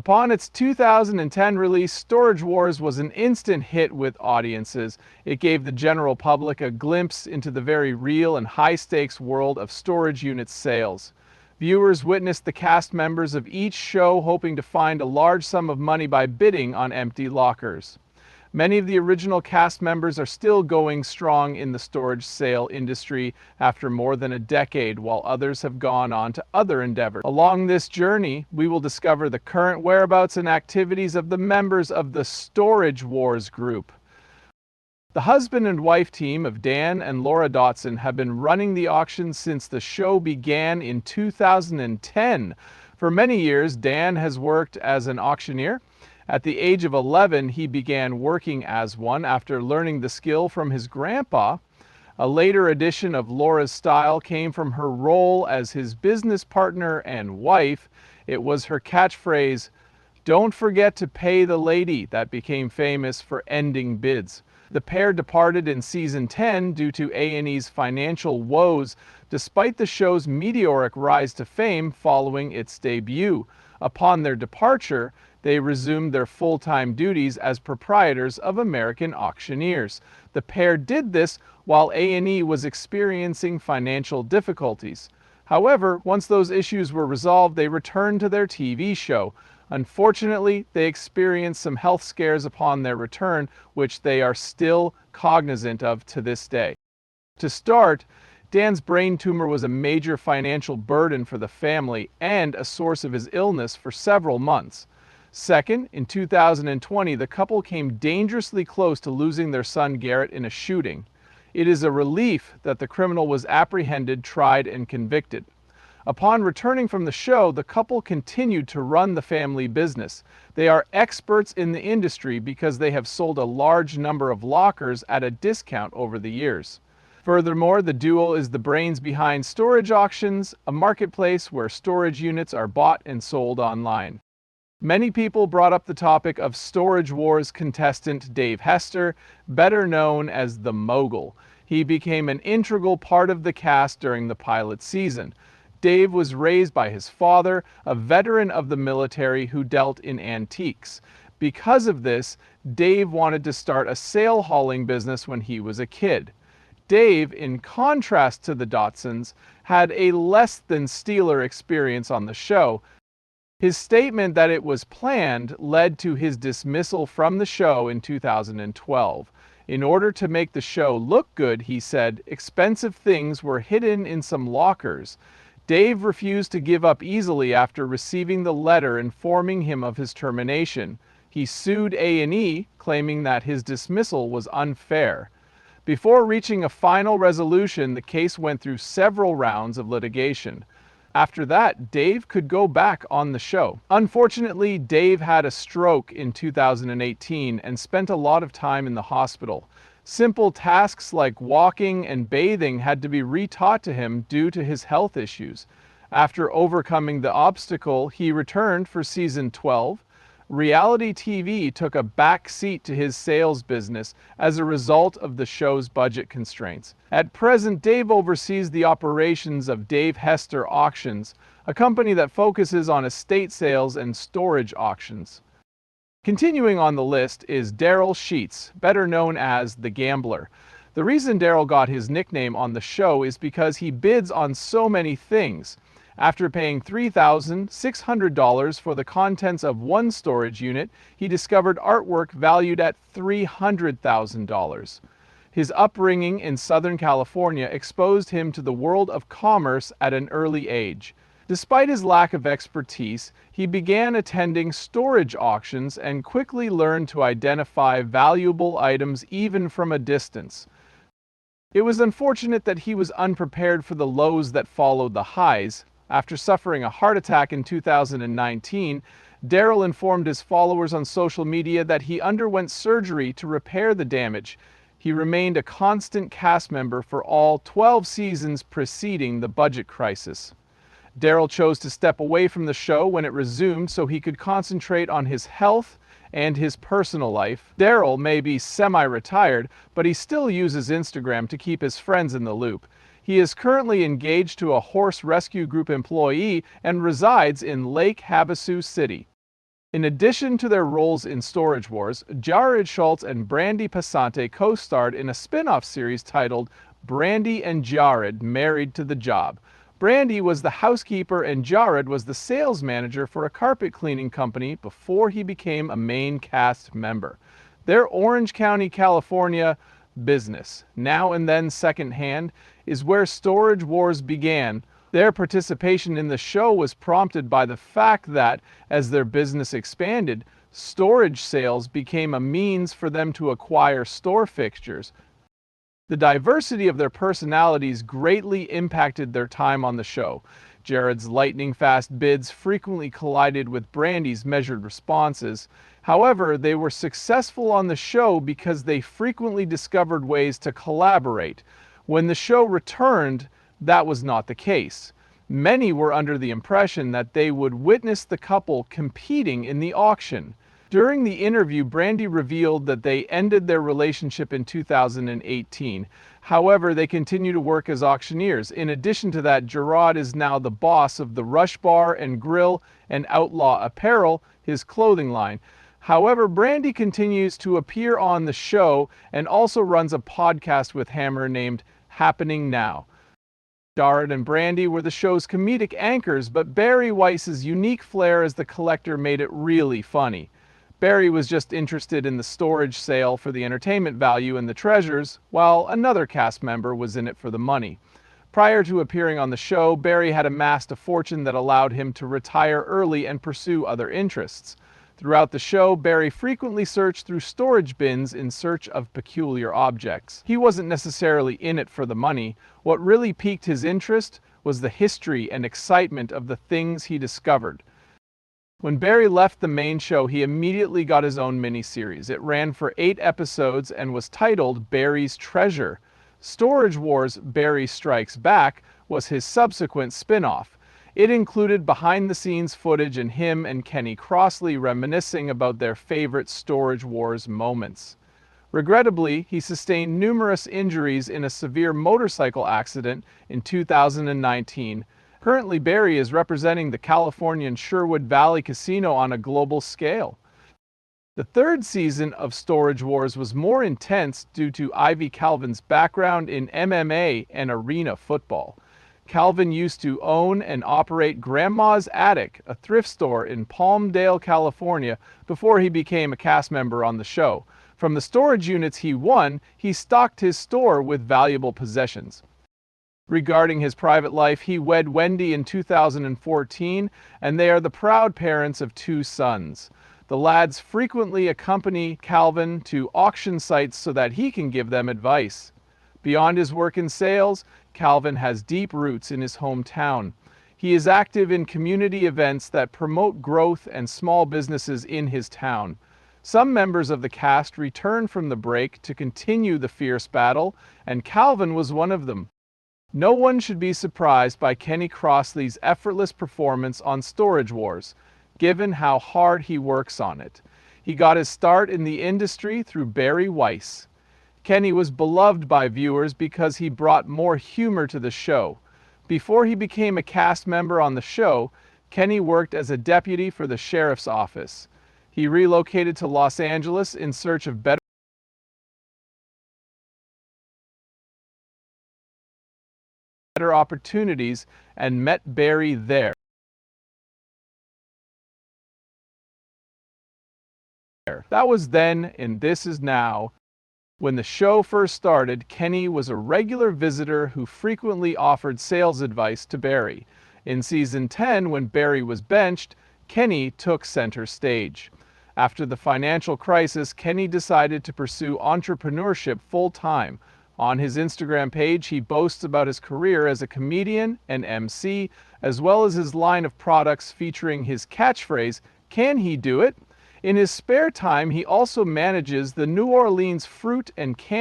Upon its 2010 release, Storage Wars was an instant hit with audiences. It gave the general public a glimpse into the very real and high-stakes world of storage unit sales. Viewers witnessed the cast members of each show hoping to find a large sum of money by bidding on empty lockers. Many of the original cast members are still going strong in the storage sale industry after more than a decade, while others have gone on to other endeavors. Along this journey, we will discover the current whereabouts and activities of the members of the Storage Wars group. The husband and wife team of Dan and Laura Dotson have been running the auction since the show began in 2010. For many years, Dan has worked as an auctioneer. At the age of 11, he began working as one after learning the skill from his grandpa. A later addition of Laura's style came from her role as his business partner and wife. It was her catchphrase, "Don't forget to pay the lady," that became famous for ending bids. The pair departed in season 10 due to A&E's financial woes, despite the show's meteoric rise to fame following its debut. Upon their departure, they resumed their full-time duties as proprietors of American Auctioneers. The pair did this while A&E was experiencing financial difficulties. However, once those issues were resolved, they returned to their TV show. Unfortunately, they experienced some health scares upon their return, which they are still cognizant of to this day. To start, Dan's brain tumor was a major financial burden for the family and a source of his illness for several months. Second, in 2020, the couple came dangerously close to losing their son Garrett in a shooting. It is a relief that the criminal was apprehended, tried, and convicted. Upon returning from the show, the couple continued to run the family business. They are experts in the industry because they have sold a large number of lockers at a discount over the years. Furthermore, the duo is the brains behind Storage Auctions, a marketplace where storage units are bought and sold online. Many people brought up the topic of Storage Wars contestant Dave Hester, better known as the Mogul. He became an integral part of the cast during the pilot season. Dave was raised by his father, a veteran of the military who dealt in antiques. Because of this, Dave wanted to start a sale hauling business when he was a kid. Dave, in contrast to the Dotsons, had a less than stellar experience on the show. His statement that it was planned led to his dismissal from the show in 2012. In order to make the show look good, he said, expensive things were hidden in some lockers. Dave refused to give up easily after receiving the letter informing him of his termination. He sued A&E, claiming that his dismissal was unfair. Before reaching a final resolution, the case went through several rounds of litigation. After that, Dave could go back on the show. Unfortunately, Dave had a stroke in 2018 and spent a lot of time in the hospital. Simple tasks like walking and bathing had to be retaught to him due to his health issues. After overcoming the obstacle, he returned for season 12. Reality TV took a back seat to his sales business as a result of the show's budget constraints. At present, Dave oversees the operations of Dave Hester Auctions, a company that focuses on estate sales and storage auctions. Continuing on the list is Daryl Sheets, better known as the Gambler. The reason Daryl got his nickname on the show is because he bids on so many things. After paying $3,600 for the contents of one storage unit, he discovered artwork valued at $300,000. His upbringing in Southern California exposed him to the world of commerce at an early age. Despite his lack of expertise, he began attending storage auctions and quickly learned to identify valuable items even from a distance. It was unfortunate that he was unprepared for the lows that followed the highs. After suffering a heart attack in 2019, Daryl informed his followers on social media that he underwent surgery to repair the damage. He remained a constant cast member for all 12 seasons preceding the budget crisis. Daryl chose to step away from the show when it resumed so he could concentrate on his health and his personal life. Daryl may be semi-retired, but he still uses Instagram to keep his friends in the loop. He is currently engaged to a horse rescue group employee and resides in Lake Havasu City. In addition to their roles in Storage Wars, Jared Schultz and Brandy Passante co-starred in a spin-off series titled Brandy and Jared Married to the Job. Brandy was the housekeeper and Jared was the sales manager for a carpet cleaning company before he became a main cast member. Their Orange County, California business, now and then secondhand, is where Storage Wars began. Their participation in the show was prompted by the fact that, as their business expanded, storage sales became a means for them to acquire store fixtures. The diversity of their personalities greatly impacted their time on the show. Jared's lightning-fast bids frequently collided with Brandy's measured responses. However, they were successful on the show because they frequently discovered ways to collaborate. When the show returned, that was not the case. Many were under the impression that they would witness the couple competing in the auction. During the interview, Brandy revealed that they ended their relationship in 2018. However, they continue to work as auctioneers. In addition to that, Jared is now the boss of the Rush Bar and Grill and Outlaw Apparel, his clothing line. However, Brandy continues to appear on the show and also runs a podcast with Hammer named Happening Now. Jared and Brandy were the show's comedic anchors, but Bari Weiss's unique flair as the collector made it really funny. Bari was just interested in the storage sale for the entertainment value and the treasures, while another cast member was in it for the money. Prior to appearing on the show, Bari had amassed a fortune that allowed him to retire early and pursue other interests. Throughout the show, Bari frequently searched through storage bins in search of peculiar objects. He wasn't necessarily in it for the money. What really piqued his interest was the history and excitement of the things he discovered. When Bari left the main show, he immediately got his own miniseries. It ran for 8 episodes and was titled Bari's Treasure. Storage Wars: Bari Strikes Back was his subsequent spin-off. It included behind-the-scenes footage and him and Kenny Crossley reminiscing about their favorite Storage Wars moments. Regrettably, he sustained numerous injuries in a severe motorcycle accident in 2019. Currently, Bari is representing the Californian Sherwood Valley Casino on a global scale. The third season of Storage Wars was more intense due to Ivy Calvin's background in MMA and arena football. Calvin used to own and operate Grandma's Attic, a thrift store in Palmdale, California, before he became a cast member on the show. From the storage units he won, he stocked his store with valuable possessions. Regarding his private life, he wed Wendy in 2014, and they are the proud parents of 2 sons. The lads frequently accompany Calvin to auction sites so that he can give them advice. Beyond his work in sales, Calvin has deep roots in his hometown. He is active in community events that promote growth and small businesses in his town. Some members of the cast return from the break to continue the fierce battle, and Calvin was one of them. No one should be surprised by Kenny Crossley's effortless performance on Storage Wars, given how hard he works on it. He got his start in the industry through Bari Weiss. Kenny was beloved by viewers because he brought more humor to the show. Before he became a cast member on the show, Kenny worked as a deputy for the sheriff's office. He relocated to Los Angeles in search of better opportunities and met Bari there. That was then, and this is now. When the show first started, Kenny was a regular visitor who frequently offered sales advice to Bari. In season 10, when Bari was benched, Kenny took center stage. After the financial crisis, Kenny decided to pursue entrepreneurship full-time. On his Instagram page, he boasts about his career as a comedian and MC, as well as his line of products featuring his catchphrase, "Can he do it?" In his spare time, he also manages the New Orleans Fruit and Candy